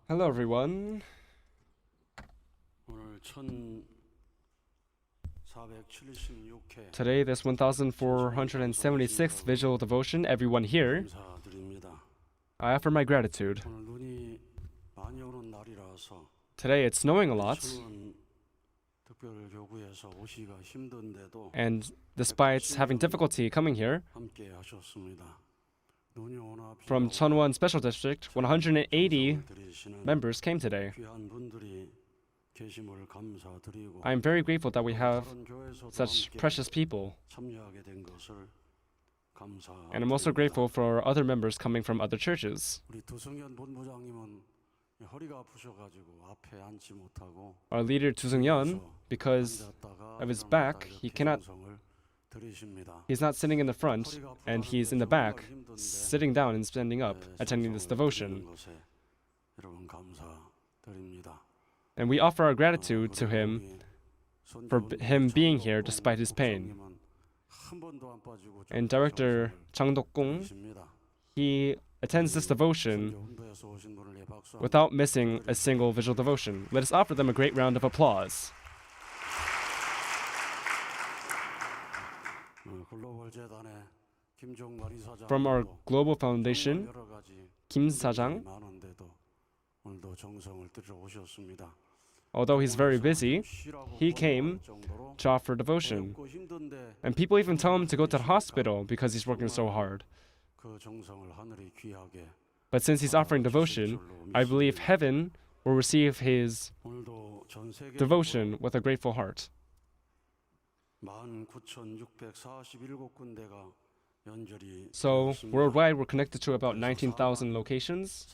Hello everyone. Today this 1476th visual devotion, everyone here, I offer my gratitude. Today it's snowing a lot, and despite having difficulty coming here, from Cheonshim Won Special District, 180 members came today. I am very grateful that we have such precious people. And I'm also grateful for other members coming from other churches. Our leader, Sung-yeon, because of his back, he's not sitting in the front, and he's in the back, sitting down and standing up, attending this devotion. And we offer our gratitude to him for him being here despite his pain. And Director Chang Dok-kung, he attends this devotion without missing a single visual devotion. Let us offer them a great round of applause. From our Global Foundation, Kim Sajang, although he's very busy, he came to offer devotion. And people even tell him to go to the hospital because he's working so hard. But since he's offering devotion, I believe heaven will receive his devotion with a grateful heart. So, worldwide, we're connected to about 19,000 locations.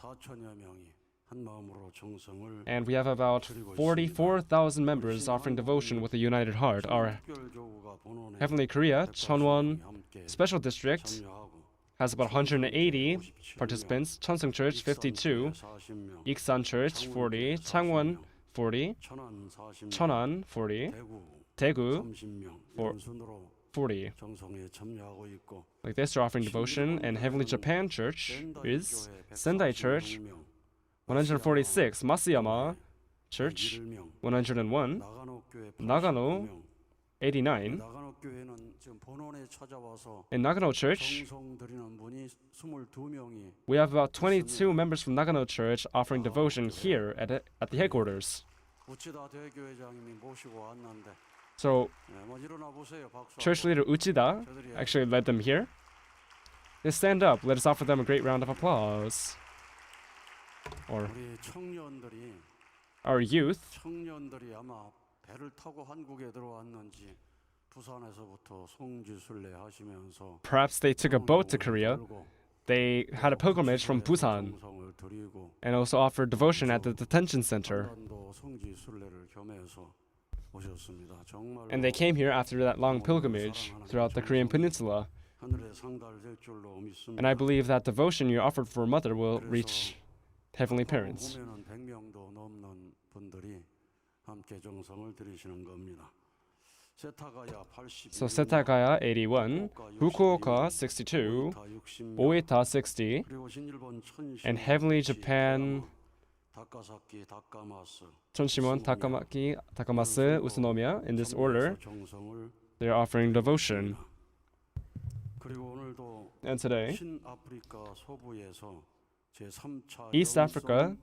And we have about 44,000 members offering devotion with a united heart. Our Heavenly Korea, Cheonshim Won Special District, has about 180 participants. Cheonsung Church, 52. Iksan Church, 40. Changwon, 40. Cheonan, 40. Daegu, 40. Like this, they're offering devotion. And Heavenly Japan Church is Sendai Church, 146. Masuyama Church, 101. Nagano, 89. In Nagano Church, we have about 22 members from Nagano Church offering devotion here at the headquarters. So, Church leader Uchida actually led them here. They stand up. Let us offer them a great round of applause. Or our youth, perhaps they took a boat to Korea. They had a pilgrimage from Busan and also offered devotion at the detention center. And they came here after that long pilgrimage throughout the Korean peninsula. And I believe that devotion you offered for Mother will reach Heavenly Parents. So Setagaya 81, Fukuoka 62, Oita 60, and Heavenly Japan, Cheonshim Won, Takamasu, Usunomiya, in this order, they are offering devotion. And today, East Africa,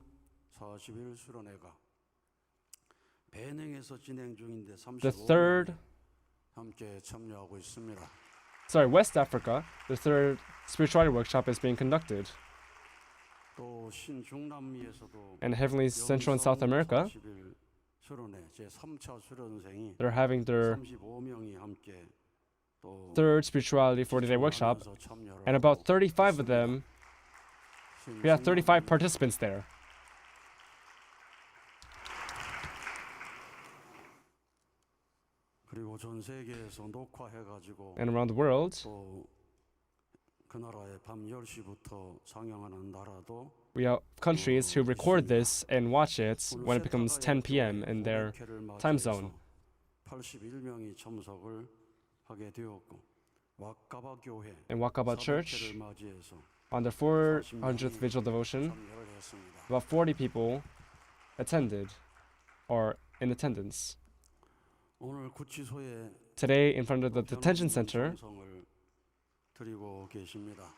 West Africa, the third spirituality workshop is being conducted. And Heavenly Central and South America, they're having their third spirituality 40-day workshop, and about 35 of them, we have 35 participants there. And around the world, we have countries who record this and watch it when it becomes 10 p.m. in their time zone. In Wakaba Church, On the 400th vigil devotion, about 40 people attended or in attendance. Today, in front of the detention center,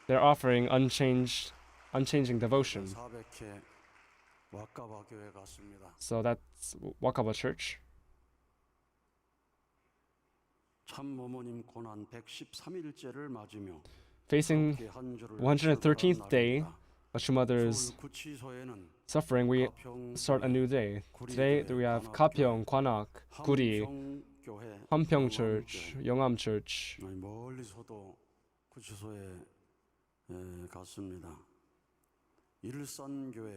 they're offering unchanging devotion. So that's Wakaba Church. Facing 113th day of True Mother's suffering, we start a new day. Today we have 가평, 관악, 구리, 한평 Church, 영암 Church.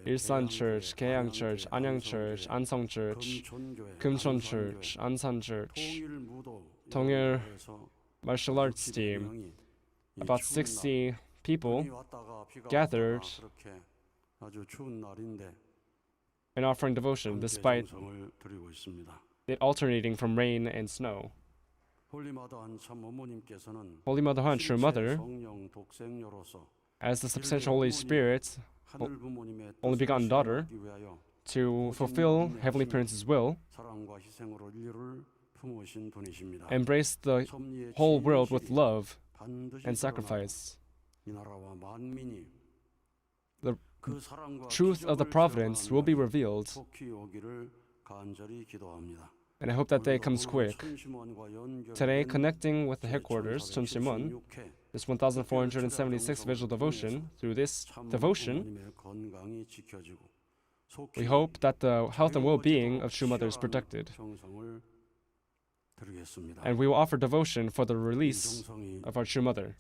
일산 Church, 계양 Church, 안양 Church, 안성 Church, 금촌 Church, 안산 Church, 통일 Martial Arts Team. About 60 people gathered and offering devotion despite it alternating from rain and snow. Holy Mother Han, True Mother, as the substantial Holy Spirit, only begotten daughter, to fulfill Heavenly Parent's will, embrace the whole world with love and sacrifice. The truth of the providence will be revealed, and I hope that day comes quick. Today, connecting with the headquarters, Cheonshim Won, this 1476 visual devotion, through this devotion, we hope that the health and well-being of True Mother is protected. And we will offer devotion for the release of our True Mother.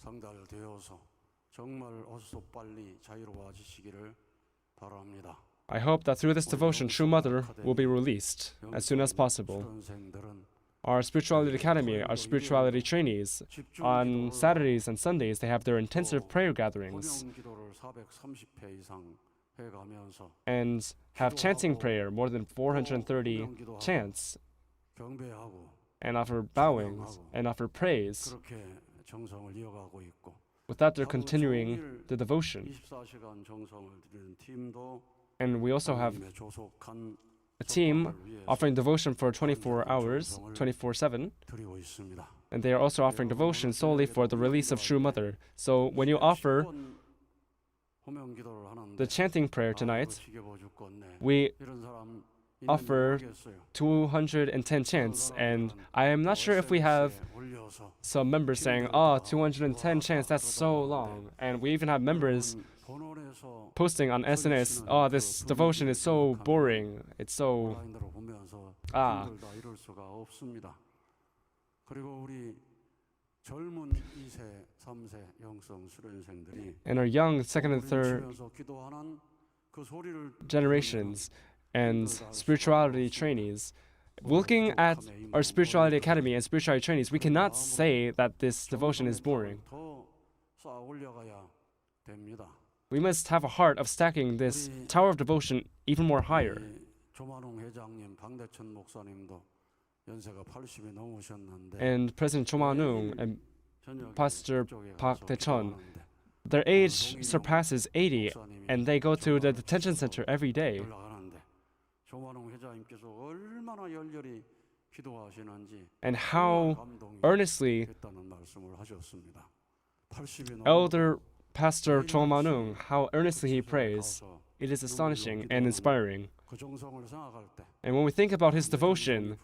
I hope that through this devotion, True Mother will be released as soon as possible. Our Spirituality Academy, our spirituality trainees, on Saturdays and Sundays, they have their intensive prayer gatherings and have chanting prayer, more than 430 chants, and offer bowings and offer praise. With that, they're continuing the devotion. And we also have a team offering devotion for 24 hours, 24/7. And they are also offering devotion solely for the release of True Mother. So when you offer the chanting prayer tonight, we offer 210 chants, and I am not sure if we have some members saying, 210 chants, that's so long. And we even have members posting on SNS, this devotion is so boring, it's so And our young second and third generations and spirituality trainees, looking at our Spirituality Academy and spirituality trainees, we cannot say that this devotion is boring. We must have a heart of stacking this tower of devotion even more higher. And President Cho Man-woong and Pastor Park Tae-chun, their age surpasses 80, and they go to the detention center every day. And how earnestly Elder Pastor Cho Man-woong, how earnestly he prays. It is astonishing and inspiring. And when we think about his devotion,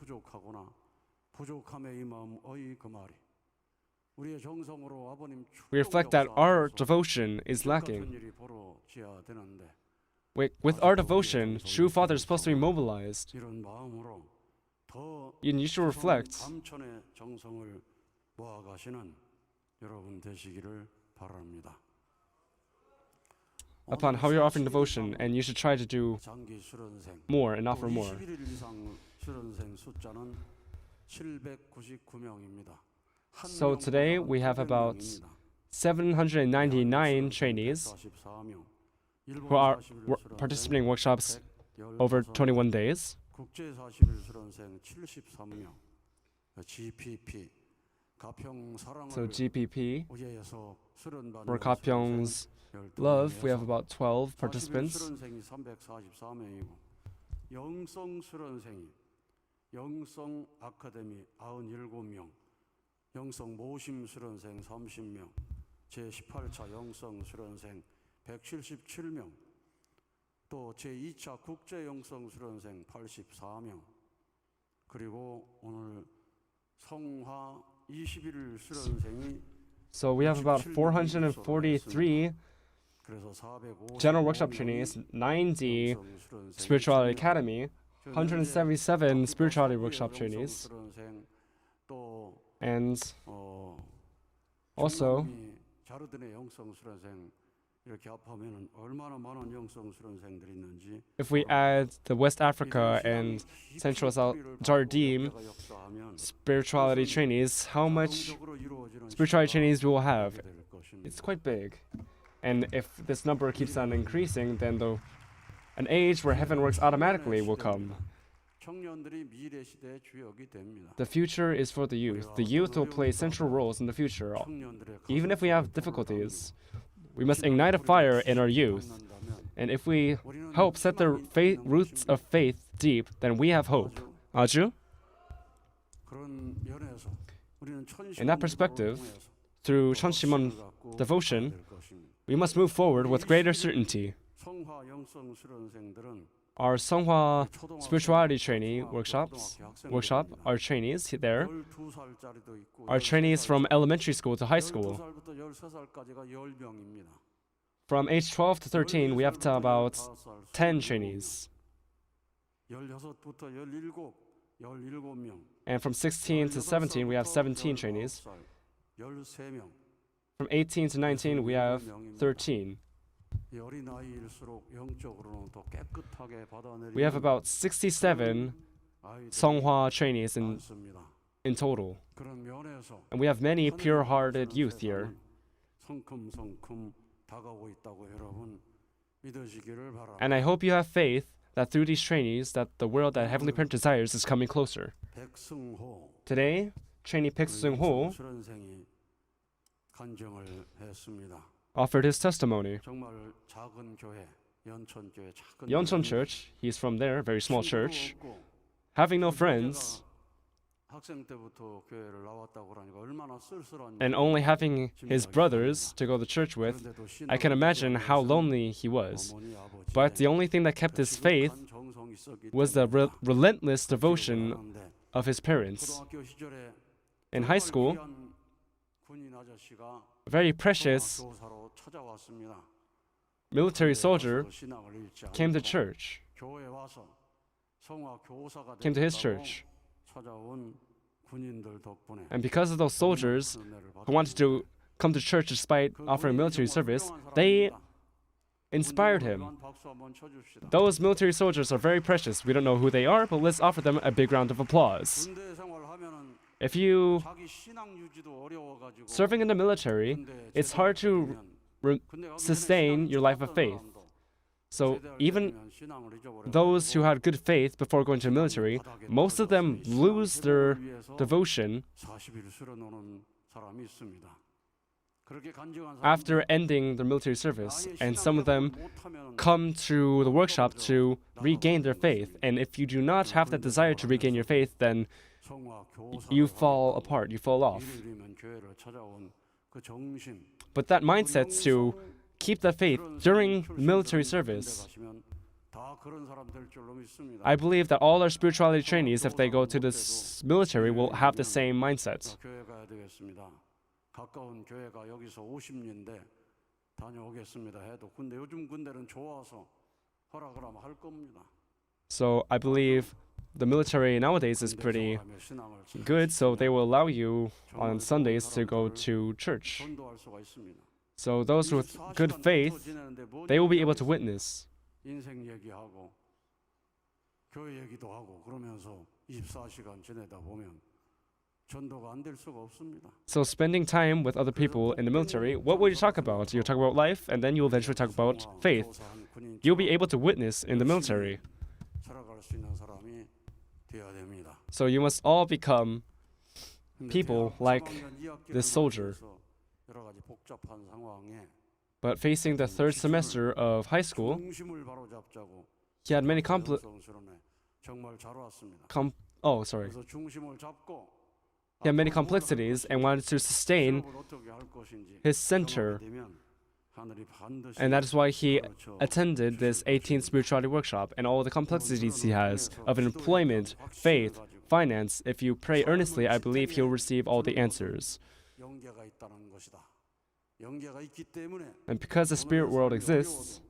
we reflect that our devotion is lacking. With our devotion, True Father is supposed to be mobilized. And you should reflect upon how you're offering devotion, and you should try to do more and offer more. So today we have about 799 trainees who are participating in workshops over 21 days. So GPP, for 가평's love, we have about 12 participants. 영성 아카데미 97명, 영성 모심 수련생 30명, 제18차 영성 수련생 177명, 또 제2차 국제 영성 수련생 84명, 그리고 오늘 성화 21일 수련생이 So we have about 443 general workshop trainees, 90 spirituality academy, 177 spirituality workshop trainees, and also if we add the West Africa and Central South Jardim spirituality trainees, how much spirituality trainees we will have? It's quite big. And if this number keeps on increasing, then an age where heaven works automatically will come. The future is for the youth. The youth will play central roles in the future. Even if we have difficulties, we must ignite a fire in our youth. And if we help set the roots of faith deep, then we have hope. Aju? In that perspective, through Cheonshim Won devotion, we must move forward with greater certainty. Our Songhwa spirituality trainee workshop, our trainees there, are trainees from elementary school to high school. From age 12 to 13, we have about 10 trainees. And from 16 to 17, we have 17 trainees. From 18 to 19, we have 13. We have about 67 Songhwa trainees in total. And we have many pure-hearted youth here. And I hope you have faith that through these trainees that the world that Heavenly Parent desires is coming closer. Today, trainee Baek Seung-ho offered his testimony. Yeoncheon Church, he's from there, very small church. Having no friends, and only having his brothers to go to church with, I can imagine how lonely he was. But the only thing that kept his faith was the relentless devotion of his parents. In high school, a very precious military soldier came to church, came to his church. And because of those soldiers who wanted to come to church despite offering military service, they inspired him. Those military soldiers are very precious. We don't know who they are, but let's offer them a big round of applause. If you serving in the military, it's hard to sustain your life of faith. So even those who had good faith before going to the military, most of them lose their devotion after ending their military service, and some of them come to the workshop to regain their faith. And if you do not have that desire to regain your faith, then you fall apart, you fall off. But that mindset to keep the faith during military service, I believe that all our spirituality trainees, if they go to this military, will have the same mindset. So I believe the military nowadays is pretty good, so they will allow you on Sundays to go to church. So those with good faith, they will be able to witness. So spending time with other people in the military, what will you talk about? You'll talk about life, and then you'll eventually talk about faith. You'll be able to witness in the military. So you must all become people like this soldier. 여러 가지 복잡한 상황에 But facing the third semester of high school, 중심을 바로잡자고 he had many 영성스러움에 정말 잘 왔습니다. 그래서 중심을 잡고 he had many complexities and wanted to sustain 수업을 어떻게 할 것인지 his center. 되면 하늘이 반드시 And that is why he 그렇죠. attended this 18th spirituality workshop and all the complexities he has of employment, faith, finance. If you pray earnestly, I believe he'll receive all the answers. 영계가 있다는 것이다. 영계가 있기 때문에 And because the spirit world exists,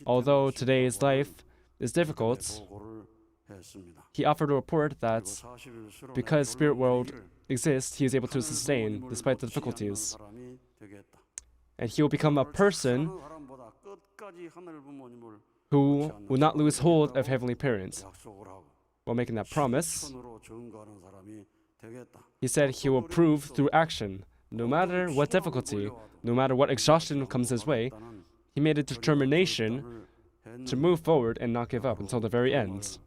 although today's life is difficult, 보고를 했습니다. he offered a report that 그리고 40일 수련회 because spirit world 결론을 exists, he is able to 하늘 sustain 부모님을 despite the 놓지 않는 difficulties. 사람이 되겠다. And he will become a person 사랑하는 사람보다 끝까지 하늘 부모님을 who 놓지 않는 will not lose hold 사람이 of heavenly parents. 약속을 하고 While making that promise, 실천으로 증거하는 사람이 되겠다. he said he will prove through action, no matter what difficulty, no matter what exhaustion comes his way, he made a determination to move forward and not give up until the very end.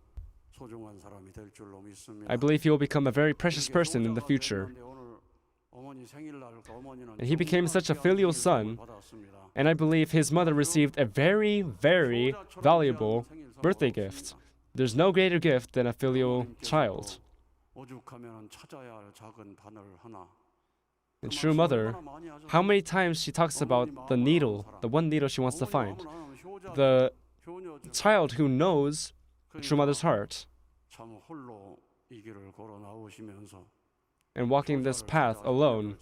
소중한 사람이 될 줄로 믿습니다. I believe he will become a very precious person in the future. 오늘 어머니 생일날까 어머니는 And he became such a filial son, 받았습니다. and I believe his mother received a very, very valuable birthday gift. There's no greater gift than a filial child. 오죽하면 찾아야 할 작은 바늘 하나. A true mother, how many times she talks about the needle, the one needle she wants to find. The child who knows the true mother's heart. 참 홀로 이 길을 걸어 나오시면서 And walking this path alone,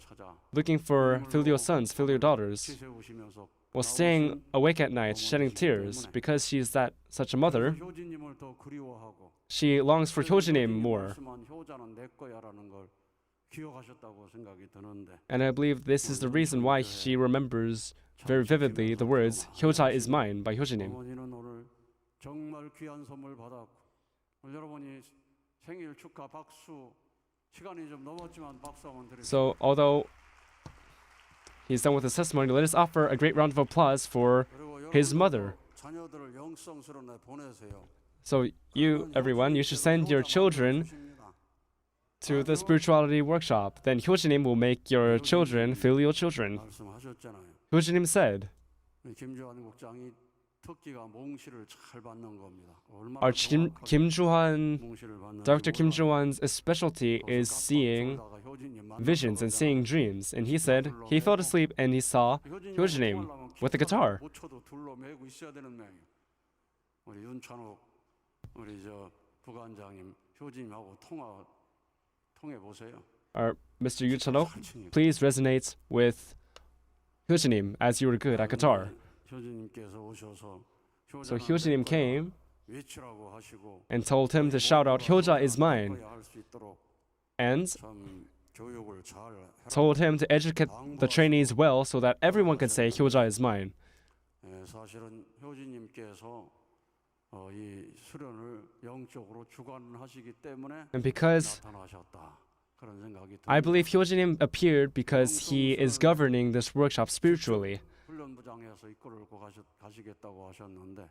looking for filial sons, filial daughters, while staying awake at night, shedding tears, because she is such a mother, 효진님을 더 그리워하고 she longs for Hyojinim more. 효자는 내 거야라는 걸 기억하셨다고 생각이 드는데 And I believe this is the reason why she remembers very vividly the words "Hyoja is mine" by Hyojinim. 어머니는 오늘 정말 귀한 선물 받았고 오늘 여러분이 생일 축하 박수 시간이 좀 넘었지만 박수 한번 드립니다. So, although he's done with his testimony, let us offer a great round of applause for 그리고 his 여러분도 mother. 자녀들을 영성스러운 데 보내세요. So, you, everyone, you should send your children to the spirituality workshop. Then Hyojinim will make your children filial children. 말씀하셨잖아요. Hyojinim said, 김주환 국장이 특기가 몽실을 잘 받는 겁니다. 얼마나 our Kim Joo-han, 몽실을 받는지 Dr. Kim 몰라요. Joo-han's specialty is seeing visions and seeing dreams. And he said he fell asleep and he saw Hyojinim with a guitar. 못 쳐도 둘로 메고 있어야 되는 모양이에요. 우리 윤찬욱 우리 저 부관장님 효진님하고 통해 보세요. Our Mr. Yoo Chan-ok, please resonate with Hyojinim as you were good at guitar. 효진님께서 오셔서 So Hyojinim came 외치라고 하시고 and told him to shout out, "Hyoja is mine," 할수 있도록 and 참 교육을 잘 해라. told him to educate the trainees well so that everyone can say, "Hyoja is mine." 예, 사실은 효진님께서 이 수련을 영적으로 주관하시기 때문에 And because 나타나셨다. 그런 생각이 I 듭니다. believe Hyojinim appeared because he is governing this workshop spiritually. 훈련부장에서 이끌고 가시겠다고 하셨는데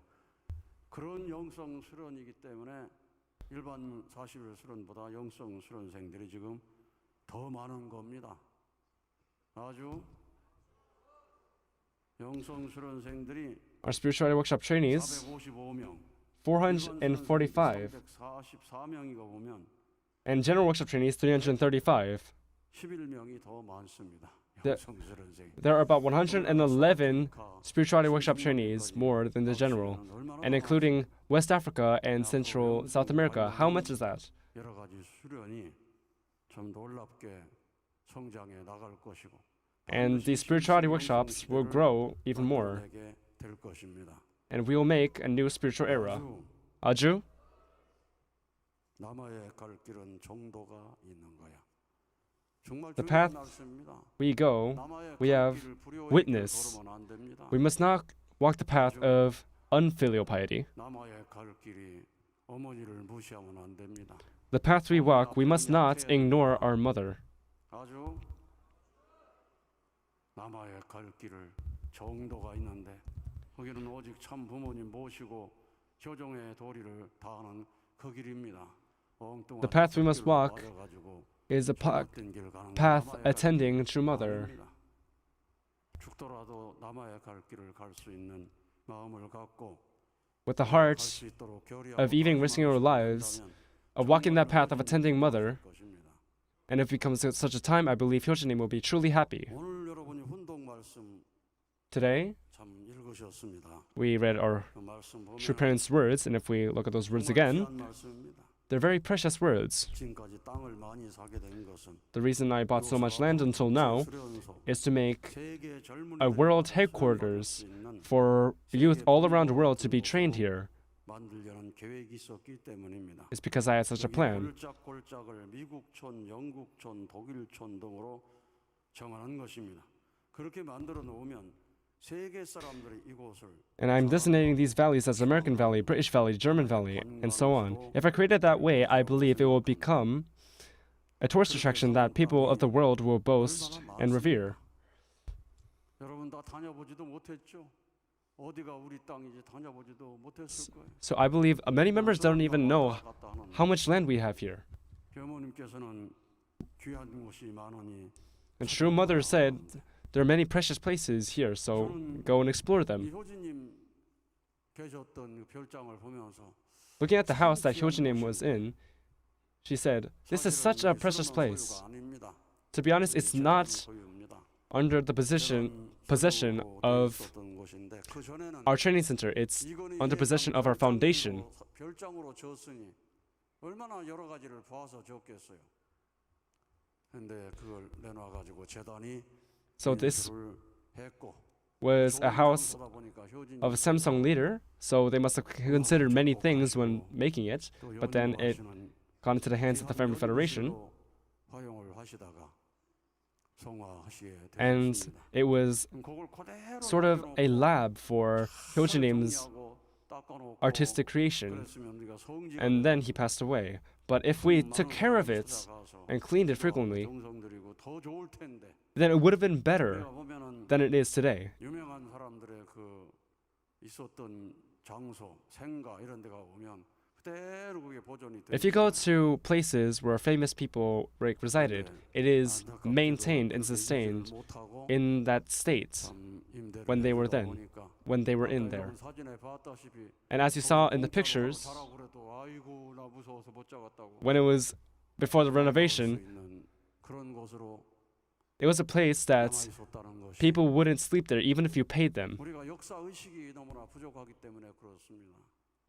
그런 영성 수련이기 때문에 일반 40일 수련보다 영성 수련생들이 지금 더 많은 겁니다. 아주 영성 수련생들이 Our spirituality workshop trainees, 455명, 445, 144명이가 보면 and general workshop trainees, 335. 11명이 더 많습니다. The- 영성 수련생. There are about 111 spirituality workshop trainees more than the general, and including West Africa and Central South America. How much is that? 여러 가지 수련이 참 놀랍게 성장해 나갈 것이고 And these spirituality workshops will grow even more, 만들어내게 될 것입니다. and we will make a new spiritual era. 아주 Aju, 남아야 갈 길은 정도가 있는 거야. 정말 The 중요한 path 말씀입니다. we go, 남아야 we 갈 have 길을 불효의 witness. 길을 걸으면 안 됩니다. we must not walk the path of unfilial piety. 남아야 갈 길이 어머니를 무시하면 안 됩니다. The path we walk, we must not ignore our mother. 아주 남아야 갈 길을 정도가 있는데 거기는 오직 참 부모님 모시고 교정의 도리를 다하는 그 길입니다. 엉뚱한 The path we must 길로 walk 빠져가지고 is a 잘못된 길 가는 거, path 남아야 갈 attending 길 true mother. 아닙니다. 죽더라도 남아야 갈 길을 갈 수 있는 마음을 갖고 With the 갈 heart 수 있도록 교리하고 of even risking our lives, of walking that path of attending mother, 것입니다. and if we come to such a time, I believe Hyojinim will be truly happy. 오늘 여러분이 훈독 말씀 Today, 참 읽으셨습니다. we read our 그 말씀 보면 true parents' words, and if we look at those words 정말 again, 귀한 말씀입니다. they're very precious words. 지금까지 땅을 많이 사게 된 것은 The reason I bought so much land until now 수련소, is to make 세계 젊은이들이 a world 수련받을 headquarters 수 있는 for youth all around the world to be trained here. 만들려는 계획이 있었기 때문입니다. It's because I had such a 여기 plan. 골짝골짝을 미국촌, 영국촌, 독일촌 등으로 정하는 것입니다. 그렇게 만들어 놓으면 세계 사람들이 이곳을 And I'm designating these valleys as American Valley, British Valley, German Valley, and so on. If I create it that way, I believe it will become a tourist attraction that people of the world will boast and revere. 여러분 다 다녀보지도 못했죠. 어디가 우리 땅인지 다녀보지도 못했을 거예요. So I believe many members don't even know how much land we have here. 교모님께서는 귀한 곳이 많으니 And True Mother said there are many precious places here, so go and explore 이 them. 효진님 계셨던 그 별장을 보면서 Looking at the house that Hyojinim was in, she said, "This is such a precious place. To be honest, it's not under the possession of our training center. It's under possession of our foundation." 별장으로 졌으니 얼마나 여러 가지를 봐서 졌겠어요. 근데 그걸 내놔 가지고 재단이 So this 했고 was a house of a Samsung leader, so they must have considered many things when making it, but then it got into the hands of the Family Federation, and it was sort of a lab for Hyojinim's artistic creation, and then he passed away. But if we took care of it and cleaned it frequently, then it would have been better than it is today. 유명한 사람들의 그 있었던 장소, 생가 이런 데가 오면 그대로 그게 보존이 돼. If you go to places where famous people resided, it is maintained and sustained in that state when they were in there. And as you saw in the pictures, when it was before the renovation, it was a place that people wouldn't sleep there even if you paid them.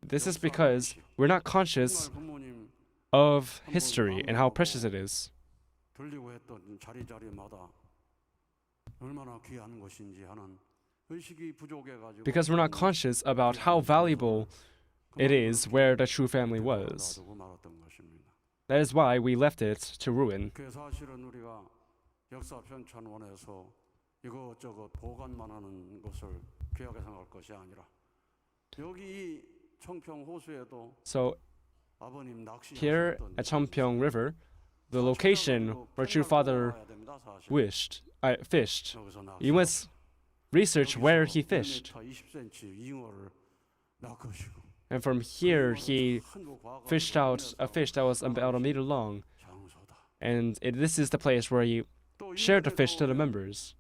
This is because we're not conscious of history and how precious it is. Because we're not conscious about how valuable it is where the true family was. That is why we left it to ruin. 역사 편찬원에서 이것저것 보관만 하는 것을 귀하게 생각할 것이 아니라 여기 청평 호수에도 So 아버님 here at Cheonpyeong River, the location where True Father fished, you must research where he fished. And from here, he fished out a fish that was about 1 meter long. And this is the place where he shared the fish to the members.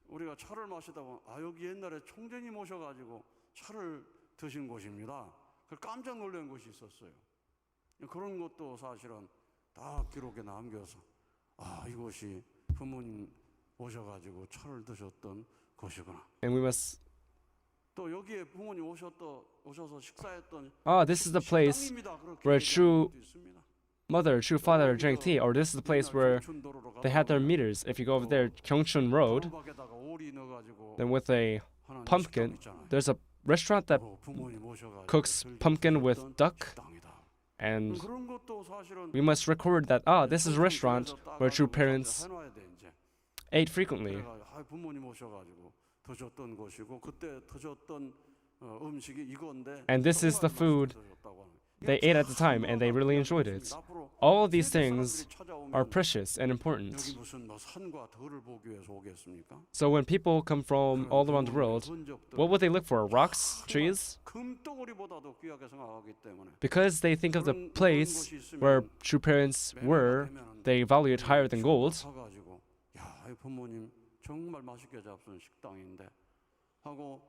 우리가 차를 마시다 보면 여기 옛날에 총재님 오셔가지고 차를 드신 곳입니다. 그 깜짝 놀란 곳이 있었어요. 그런 것도 사실은 다 기록에 남겨서 이곳이 부모님 오셔가지고 차를 드셨던 곳이구나. And we must. 또 여기에 부모님 오셔서 식사했던. This is the place where True Mother, True Father drank tea, or this is the place where they had their meters. If you go over there, Gyeongchun Road, then with a pumpkin, there's a restaurant that cooks pumpkin with duck, and we must record that, this is a restaurant where true parents ate frequently. And this is the food they ate at the time and they really enjoyed it. All of these things are precious and important. 여기 무슨 뭐 산과 들을 보기 위해서 오겠습니까? So when people come from all around the world, what would they look for? Rocks? Trees? 금덩어리보다도 귀하게 생각하기 때문에 Because they think of the place where true parents were, they value it higher than gold. 가가지고 야, 이 부모님 정말 맛있게 잡순 식당인데 하고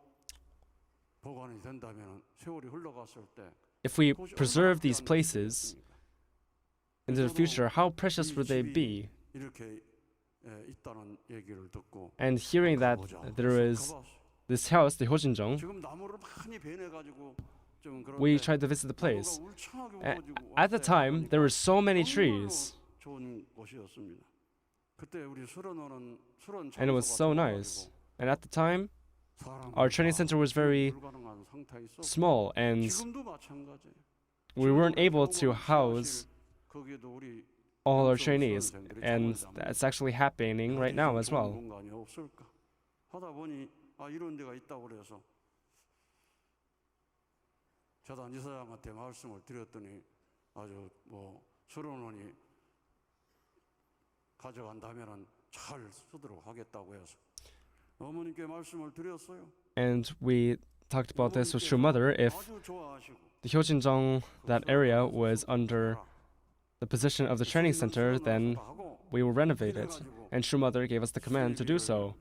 보관이 된다면 세월이 흘러갔을 때 If we preserve these places into the future, how precious would they be? 이렇게 있다는 얘기를 듣고 And hearing that there is this house, the Hojinjeong, 지금 나무를 많이 베내가지고 좀 we 그런데 tried to visit the place. 나무가 울창하게 우거지고 At the time, there were so many 정말로 trees, 좋은 곳이었습니다. 그때 우리 수련원은 수련 and it was so 장소가 nice. And at the time, 사람이 our training center was very 불가능한 상태에 있었고 small, and 지금도 마찬가지예요. we weren't able to 지금도 house 거기에도 우리 all our trainees, and that's actually happening right now as well. 공간이 없을까 하다 보니 이런 데가 있다고 그래서 재단 이사장한테 말씀을 드렸더니 아주 뭐 수련원이 가져간다면은 잘 쓰도록 하겠다고 해서 어머님께 말씀을 드렸어요. And we talked about this with True Mother. If 아주 좋아하시고 the Hyojinjeong, that area, was under the position of the training center, then we will renovate it. And True Mother gave us the command to do so.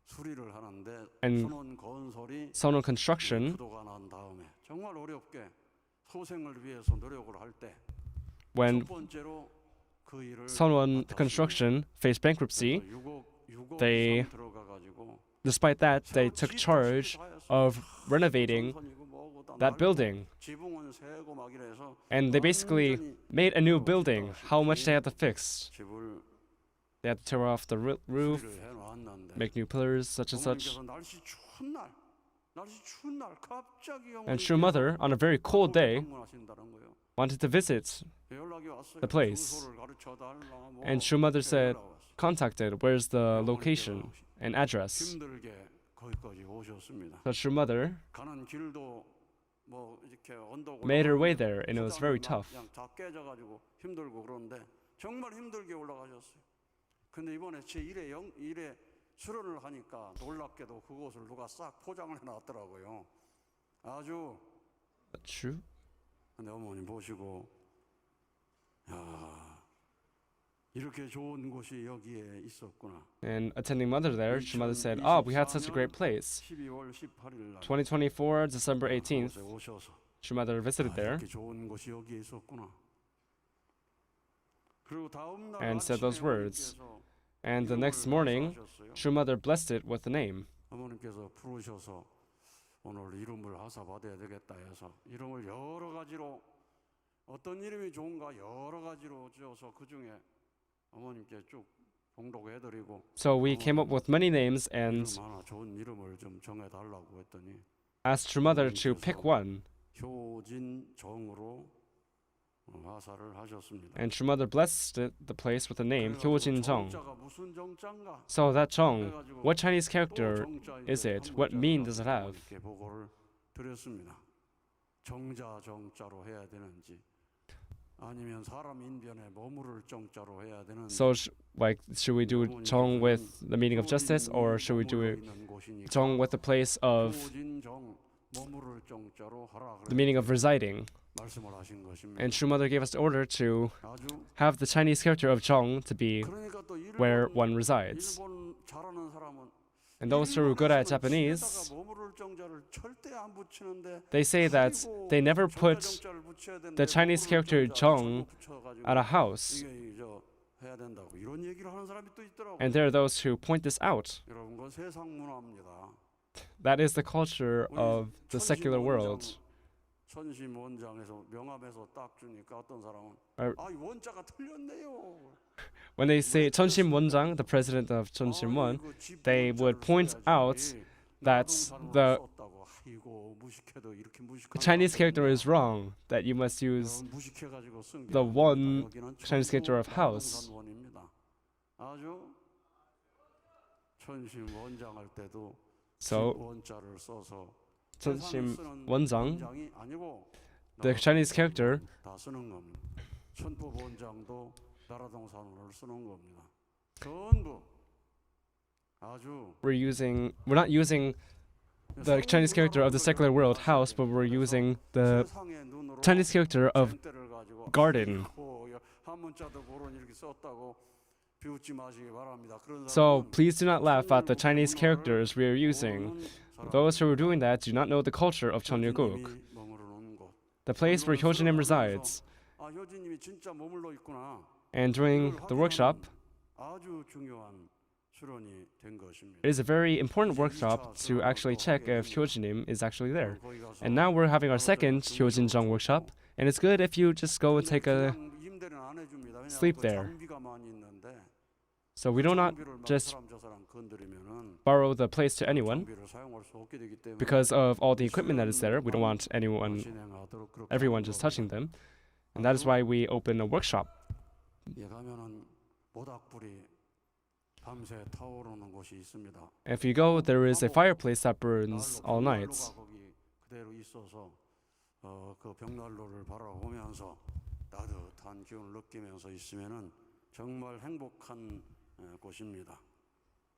수리를 하는데 And 선원 건설이 Sonol Construction, 부도가 난 다음에 정말 어렵게 소생을 위해서 노력을 할 때 첫 when 번째로 그 일을 Sonol Construction faced bankruptcy, they, despite that, they took charge of renovating that building. 지붕은 새고 막 이래서 And they basically made a new building. How much they had to fix? 집을 They had to tear off the roof, 수리를 해놨는데 make new pillars, such and such. 어머니께서 날씨 추운 날 갑자기 And True Mother, on a very cold day, 방문하신다는 거예요. wanted to visit 연락이 왔어요. the place. 주소를 가르쳐 달라, 뭐 And True Mother said, 연락 왔어요. contacted, where's the location and address? 힘들게 거기까지 오셨습니다. So True Mother 가는 길도 뭐 이렇게 언덕 made her way 올라가는데 there, and it was very tough. 그냥 다 깨져가지고 힘들고 그런데 정말 힘들게 올라가셨어요. 근데 이번에 제 일에 수련을 하니까 놀랍게도 그곳을 누가 싹 포장을 해놨더라고요. 아주. True. 근데 어머님 보시고 야 이렇게 좋은 곳이 여기에 있었구나. And attending Mother there, True Mother said, oh, we had such a great place. 12월 18일 날 2024, December 18th, 오셔서 True Mother visited there 이렇게 좋은 곳이 여기에 있었구나. 그리고 다음 날 and said those 아침에 words. 어머님께서 And the next morning, 하셨어요. True Mother blessed it with the name. 어머님께서 부르셔서 오늘 이름을 하사 받아야 되겠다 해서 이름을 여러 가지로 어떤 이름이 좋은가 여러 가지로 지어서 그 중에 어머님께 쭉 봉독해드리고 So we came up with many names and 이름 하나 좋은 이름을 좀 정해달라고 했더니 asked True Mother to pick one. 효진정으로 하사를 하셨습니다. And True Mother blessed the place with the name Hyojinjeong. 정자가 무슨 정자인가? So that Jeong, 그래가지고 what Chinese 또 character 정자인데 is it? 한 What 문자를 meaning does it have? 이렇게 보고를 드렸습니다. 정자 정자로 해야 되는지 아니면 사람 인변에 머무를 정자로 해야 되는지. So should we do Jeong with the meaning of justice, or should we do Jeong with the place of 효진정 머무를 정자로 하라 the meaning of residing? 말씀을 하신 것입니다. And True Mother gave us the order to 아주 have the Chinese character of Jeong to be 그러니까 또 where one resides. 일본 잘하는 사람은 And those who are good at Japanese, 머무를 정자를 절대 안 붙이는데 they say that they never put 정자를 붙여야 되는데 the Chinese character Jeong at a house. 이게 해야 된다고 이런 얘기를 하는 사람이 또 있더라고요. And there are those who point this out. 여러분 그건 세상 문화입니다. That is the culture of the secular world. 천심 원장에서 명함에서 딱 주니까 어떤 사람은 이 원자가 틀렸네요. When they say Cheonshim Won, the president of Cheonshim Won, they would point out that the Chinese character is wrong, that you must use the one Chinese character of house. 천심 원장 할 때도 So 원자를 써서 Cheonshim Won, 원장이 아니고 the Chinese character, 다 쓰는 겁니다. 천법원장도 나라동산을 쓰는 겁니다. 전부 아주 we're not using the Chinese character of the secular world house, but we're using the 세상의 눈으로 Chinese character of 젠대를 가지고 garden. 한문자도 모르는 이렇게 썼다고 비웃지 마시기 바랍니다. 그런 So 사람은 please do not laugh at the Chinese characters we are using. 모르는 사람, Those who are doing that do not know the culture of Cheonryuk, 효진님이 머무르는 곳. the place where Hyojin resides. 아, 효진님이 진짜 머물러 있구나. And during the workshop, 아주 중요한 수련이 된 것입니다. it is a very important workshop to actually check if Hyojinim is actually there. And now we're having our second Hyojinjang workshop, and it's good if you just go and take a 임대는 안 해줍니다. 왜냐하면 sleep 그 there. 장비가 많이 있는데 so we do not 장비를 막 just 사람 저 사람 건드리면은 borrow the place to anyone 장비를 사용할 수 없게 되기 때문에 because of all the equipment that is there. We don't want 진행하도록 그렇게 everyone 하는 just 겁니다. touching them, and that is why we open a workshop. 예, 가면은 모닥불이 밤새 타오르는 곳이 있습니다. If you go, there is a fireplace that burns all night. 벽난로가 거기 그대로 있어서 그 벽난로를 바라보면서 따뜻한 기운을 느끼면서 있으면은 정말 행복한 곳입니다.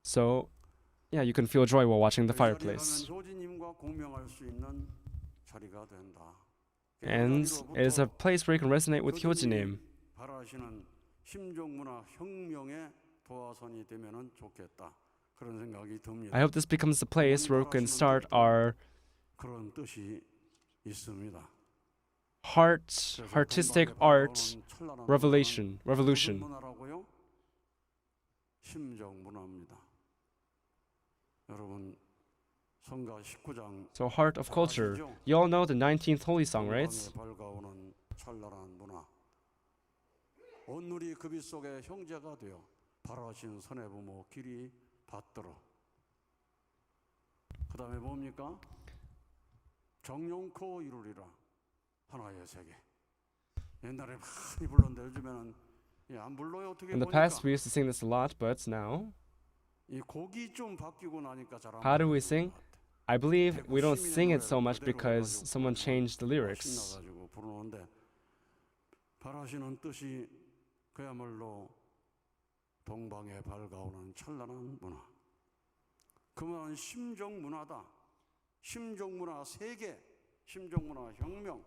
So, yeah, you can feel joy while watching the 그 자리에 fireplace. 가면 효진님과 공명할 수 있는 자리가 된다. And it is a place where you can resonate with Hyojinim. 바라시는 심정문화 혁명의 도화선이 되면은 좋겠다. 그런 생각이 듭니다. I hope this becomes the place where we can start our 그런 뜻이 있습니다. artistic art revolution. 문화라고요? 심정 문화입니다. 여러분 성가 19장 So heart of culture. You all know the 19th holy song, right? 밝아오는 찬란한 문화. 온누리 그 빛 속에 형제가 되어 바라신 선의 부모 길이 받들어. 그 다음에 뭡니까? 정용코 이루리라 하나의 세계. 옛날에 많이 불렀는데 요즘에는 안 불러요. 어떻게 In the 보니까 past, we used to sing this a lot, but now, 이 곡이 좀 바뀌고 나니까 잘 안 how do we 부르는 sing? 것 같아. I believe we don't sing it so much because someone changed the lyrics. 신나가지고 부르는데 바라시는 뜻이 그야말로 동방에 밝아오는 찬란한 문화. 그 문화는 심정 문화다. 심정 문화 세계, 심정 문화 혁명.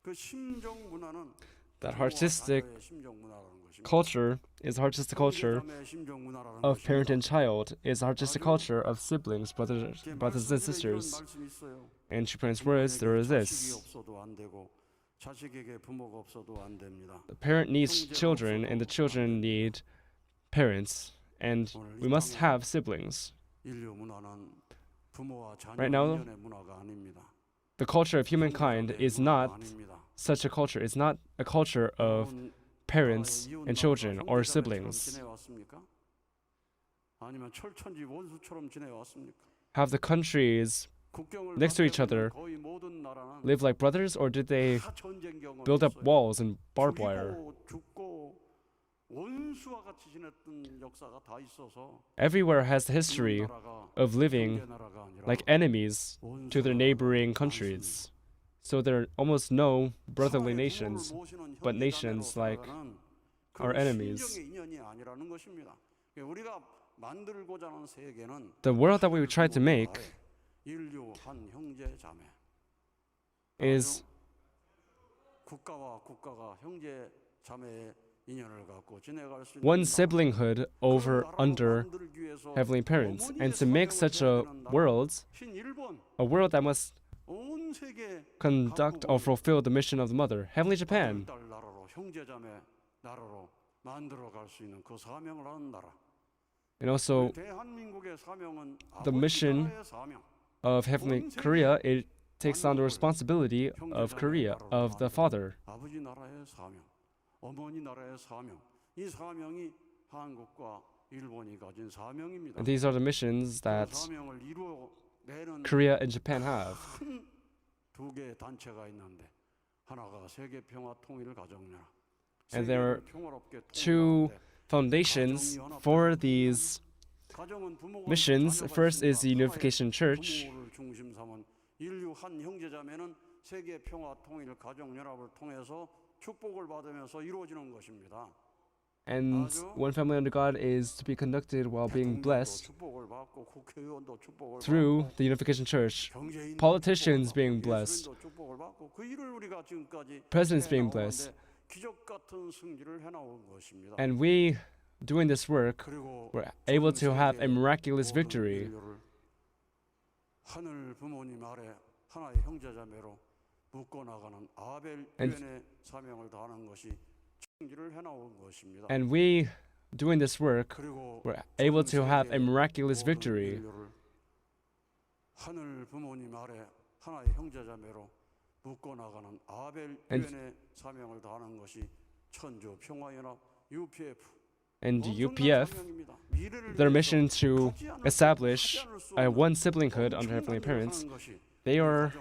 그 심정 문화는 That artistic 부모와 자녀의 심정 문화라는 것입니다. culture is artistic culture 자매의 심정 문화라는 of parent 것입니다. and child, is artistic culture of siblings, brothers and 말씀에 sisters. 이런 말씀이 있어요. In Chupan's words, there is 자식이 this. 없어도 안 되고 자식에게 부모가 없어도 안 됩니다. The parent needs children, and the children need parents, and we must have siblings. 인류 문화는 부모와 자녀 Right now, 인연의 문화가 아닙니다. The culture of humankind is not 아닙니다. such a culture. It's not a culture of 여러분, parents 이웃 and children or 형제자매처럼 siblings. 지내왔습니까? 아니면 철천지 원수처럼 지내왔습니까? Have the countries 국경을 next to each other 거의 모든 나라는 live like brothers, or did they 다 전쟁 경험이 build up 있어요. walls and barbed wire? 죽고 원수와 같이 지냈던 역사가 다 있어서 Everywhere has the history 나라가 of living 형제 나라가 아니라 like enemies to their 원수가 neighboring 많습니다. countries. So there are almost no brotherly 서로의 nations, 부모를 모시는 but 형제 nations 자매로 like 살아가는 our 그건 enemies. 신정의 인연이 아니라는 것입니다. 우리가 만들고자 하는 세계는 The world that we try to make 인류 한 형제 자매 is 국가와 국가가 형제 자매의 인연을 갖고 지내갈 수 있는 one 나라. siblinghood over 그런 나라를 under 만들기 위해서 heavenly parents. 어머니의 And to make 사명을 such 해야 a 되는 나라. world, 신일본 a world that must 온 세계 conduct or fulfill the mission of the mother, heavenly Japan, 딸 나라로 형제 자매 나라로 만들어 갈 수 있는 그 사명을 하는 나라. and also 대한민국의 사명은 the 아버지 mission 나라의 사명. of heavenly Korea. It takes on the responsibility of Korea, of the father. 아버지 나라의 사명, 어머니 나라의 사명. 이 사명이 한국과 일본이 가진 사명입니다. And these are the missions 그 that 사명을 이루어내는 Korea and Japan have. 두 개의 단체가 있는데 하나가 세계 평화 통일을 가정하라. And there are 세계를 평화롭게 two 통일하는데 foundations for these 가정은 부모가 missions. 자녀가 First is the 있으니까 Unification Church, 부모를 중심 삼은 인류 한 형제자매는 세계 평화 통일 가정 연합을 통해서 축복을 받으면서 이루어지는 것입니다. And one family under God is to be conducted while being blessed 축복을 받고 국회의원도 축복을 through 받고 the Unification Church, 경제인도 politicians 축복을 being 받고 blessed, 예수님도 축복을 받고 그 일을 우리가 지금까지 presidents being 해나오는데 blessed. 기적 같은 승리를 해나온 것입니다. And we, doing this work, 그리고 were able to have a 전 세계의 miraculous 모든 victory. 인류를 하늘 부모님 아래 하나의 형제자매로 묶어 나가는 아벨 유엔의 사명을 다하는 것이 승리를 해나온 것입니다. And we, doing this work, 그리고 were able 전 to have a 세계의 miraculous 모든 victory. 인류를 하늘 부모님 아래 하나의 형제자매로 묶어 나가는 아벨 유엔의 사명을 다하는 것이 천주 평화연합 UPF. And UPF, their mission to establish a one siblinghood under heavenly parents, they are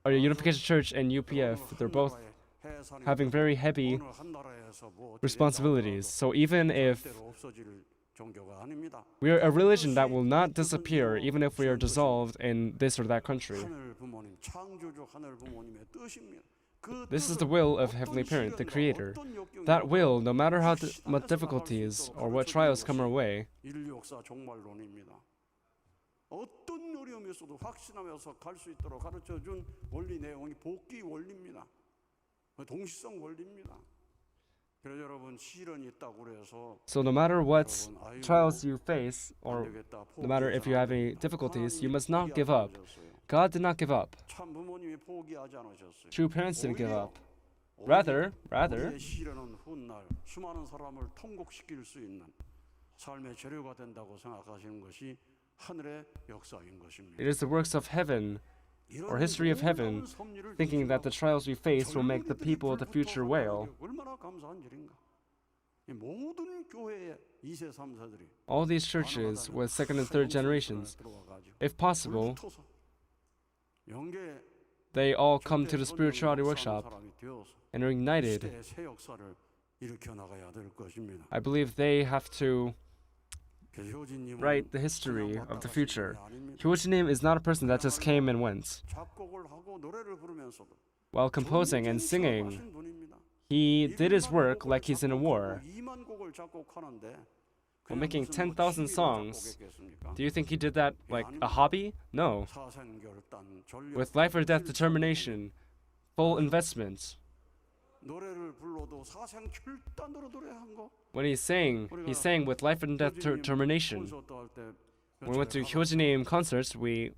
a Unification Church and UPF. They're both having very heavy responsibilities. So even if we are a religion that will not disappear, even if we are dissolved in this or that country, this is the will of Heavenly Parent, the Creator. That will, no matter how much difficulties or what trials come our way, 어떤 어려움에서도 확신하면서 갈 수 있도록 가르쳐준 원리 내용이 복귀 원리입니다. 동시성 원리입니다. 그래서 여러분 시련이 있다고 그래서 so no matter what trials you face, or no matter if you have any difficulties, you must not give up. God did not give up. 참 부모님이 포기하지 않으셨어요. True parents didn't give up. Rather, 우리의 시련은 훗날 수많은 사람을 통곡시킬 수 있는 삶의 재료가 된다고 생각하시는 것이 하늘의 역사인 것입니다. it is the works of heaven or history of heaven, thinking that the trials we face will make the people of the future wail. 얼마나 감사한 일인가. 이 모든 교회의 2세 3세들이 All these churches with second and third generations, if possible, they all come to the spirituality workshop and are united. I believe they have to write the history of the future. Hyojinim is not a person that just came and went. While composing and singing, he did his work like he's in a war. While making 10,000 songs, do you think he did that like a hobby? No. With life or death determination, full investment. When he's saying with life and death determination. When we went to Hyojinim concerts, we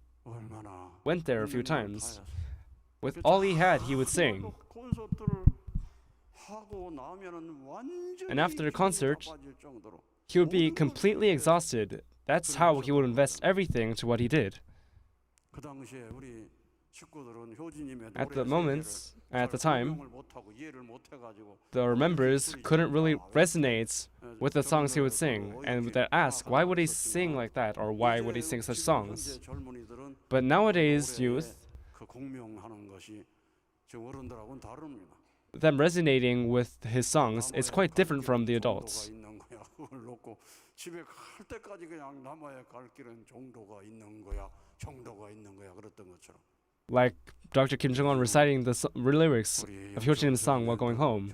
went there a few times. With all he had, he would sing. And after the concert, he would be completely exhausted. That's how he would invest everything to what he did. At the time, the members couldn't really resonate with the songs he would sing, and would ask, why would he sing like that, or why would he sing such songs? But nowadays, youth, them resonating with his songs is quite different from the adults. Like Dr. Kim Jong-un reciting the lyrics of Hyojinim's song while going home.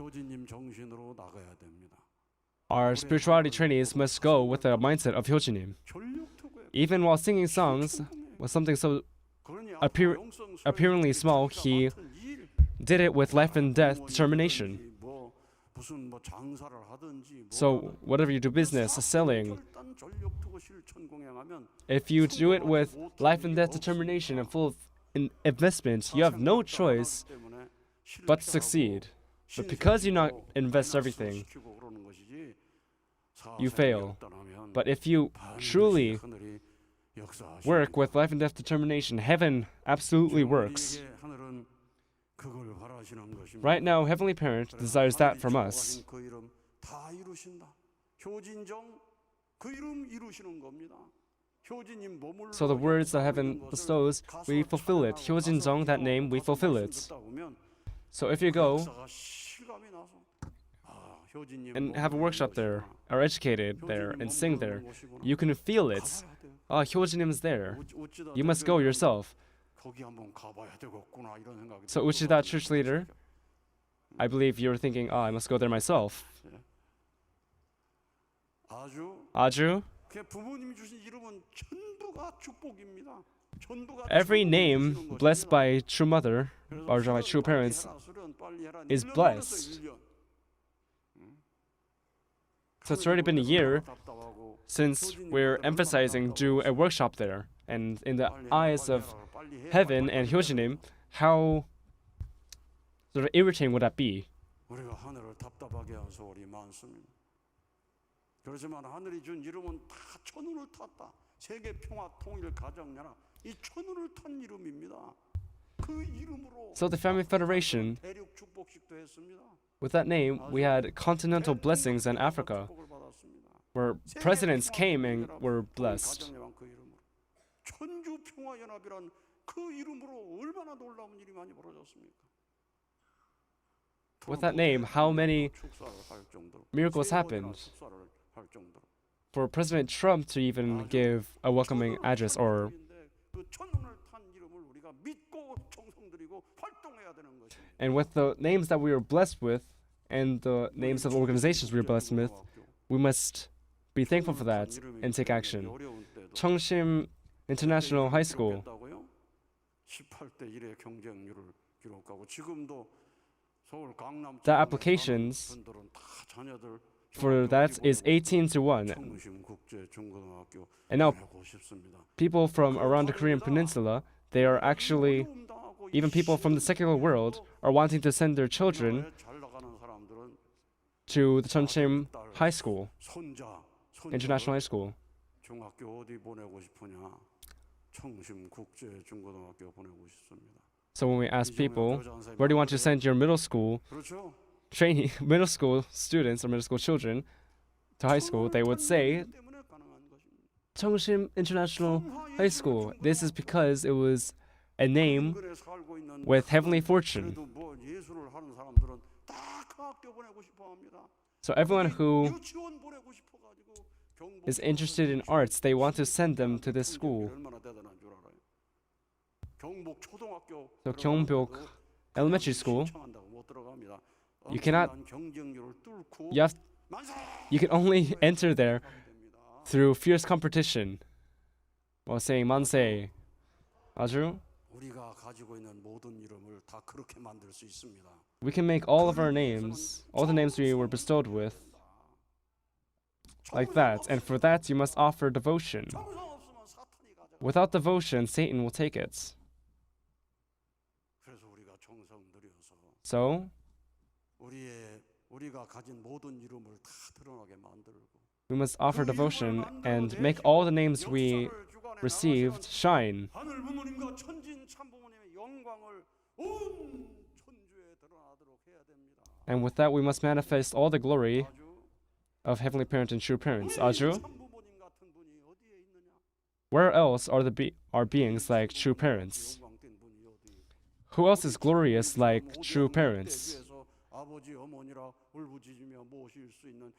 Our spirituality trainees must go with the mindset of Hyojinim. Even while singing songs with something so appearingly small, he did it with life and death determination. So whatever you do business, selling, if you do it with life and death determination and full of investment, you have no choice but to succeed. But because you not invest everything, you fail. But if you truly work with life and death determination, heaven absolutely works. Right now, Heavenly Parent desires that from us. So the words that heaven bestows, we fulfill it. Hyojin-jong, that name, we fulfill it. So if you go and have a workshop there, are educated there, and sing there, you can feel it. oh, Hyojinim's there. 우찌다 You must go 대표님은 yourself. 거기 한번 가봐야 되겠구나 이런 생각이 So 들더라고요. Uchida church leader, I believe you were thinking, oh, I must go there myself. 아주 Aju, 그 부모님이 주신 이름은 전부가 축복입니다. 전부가 every 축복을 name 주시는 blessed 것입니다. by true mother 그래서 or by 수련 true 빨리 parents 해라, 수련 빨리 해라. is 1년 blessed. 걸렸어요, 1년. So it's already been a year 답답하고 since we're emphasizing do a workshop there. And in the eyes of heaven and Hyojinim, how sort of irritating would that be? 우리가 하늘을 답답하게 한 소리 많습니다. 그렇지만 하늘이 준 이름은 다 천운을 탔다. 세계 평화 통일 가정연합 이 천운을 탄 이름입니다. 그 이름으로 So the Family Federation, 대륙 축복식도 했습니다. with that name, we had continental blessings in Africa, 축복을 받았습니다. where presidents came and were blessed. 가정연합 그 이름으로 천주 평화 연합이란 그 이름으로 얼마나 놀라운 일이 많이 벌어졌습니까? With that name, how many 축사를 할 정도로, miracles 세월이나 happened 축사를 할 정도로. for President Trump to even give a welcoming address or 그 천운을 탄 이름을 우리가 믿고 정성들이고 활동해야 되는 것입니다. and with the names that we were blessed with and the names of organizations we were blessed with, we must be thankful for that and take action. Cheonshim International High School, 18대 1의 경쟁률을 기록하고 지금도 서울 강남 the applications 분들은 다 자녀들 for that is 18 to 1. 청심 국제 중고등학교 And now 보내고 싶습니다. people from around the Korean peninsula, they are actually, even people from the secular world, are wanting to send their children 잘 나가는 사람들은 to the Cheonshim High School, 손자, International High School. 중학교 어디 보내고 싶으냐? 청심 국제 중고등학교 보내고 싶습니다. So when we ask people, where do you want to send your middle school 그렇죠? trainee, middle school students or middle school children to high school, they would say 때문에 가능한 것입니다. Cheonshim International High School. This is because it was a name 근근에 살고 있는 with heavenly fortune. 그래도 뭐 예술을 하는 사람들은 다 그 학교 보내고 싶어 합니다. So everyone who 유치원 보내고 싶어 가지고 경북 is interested in arts, they want to send them to this school. 얼마나 대단한 줄 알아요. 경북 초등학교 So Gyeongbok Elementary School, 신청한다고 못 들어갑니다. you cannot, 엄청난 경쟁률을 뚫고 만세! you can only enter there through fierce competition while saying 만세. 아주, 우리가 가지고 있는 모든 이름을 다 그렇게 만들 수 있습니다. we can make all of our names, all the names we were bestowed with, like that. And for that, you must offer devotion. 정성 없으면 사탄이 가져가. Without devotion, Satan will take it. 그래서 우리가 정성 들여서 So, 우리가 가진 모든 이름을 다 드러나게 만들고 we must offer devotion and make all the names we received shine. 하늘 부모님과 천진 참부모님의 영광을 온 천주에 드러나도록 해야 됩니다. And with that, we must manifest all the glory 아주 of Heavenly Parent and true parents. 우리 Aju, 참부모님 같은 분이 어디에 있느냐? where else are are beings like true parents? 영광된 분이 어디? Who else is glorious like true parents? 위에서 아버지 어머니라 울부짖으며 모실 수 있는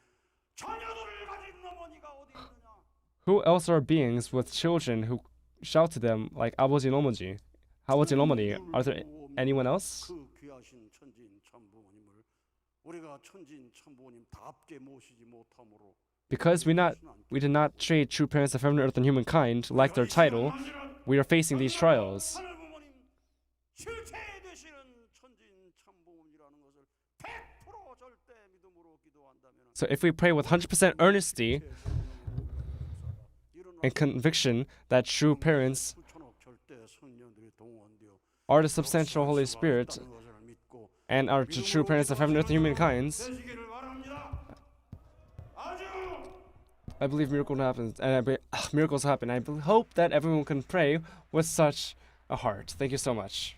자녀들을 가진 어머니가 어디 있느냐? Who else are beings with children who shout to them like 아버지 어머니? 아버지 어머니? Are there anyone else? 그 귀하신 천진 참부모님을 우리가 천진 참부모님답게 모시지 못함으로 Because we did not treat true parents of heaven, earth, and humankind like their title, we are facing these trials. 하늘 부모님 실체 되시는 천진 참부모님이라는 것을 100% 절대 믿음으로 기도한다면 So if we pray with 100% earnesty and conviction that true parents 절대 성령들이 동원되어 are the substantial Holy Spirit and are the true parents of heaven, earth, and humankind, 되시기를 바랍니다. 아주 I believe miracles happen. I hope that everyone can pray with such a heart. Thank you so much.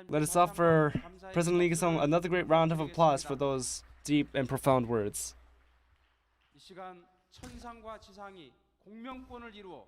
Let us offer President Lee Gi-sung another great round of applause for those deep and profound words. 이 시간 천상과 지상이 공명권을 이루어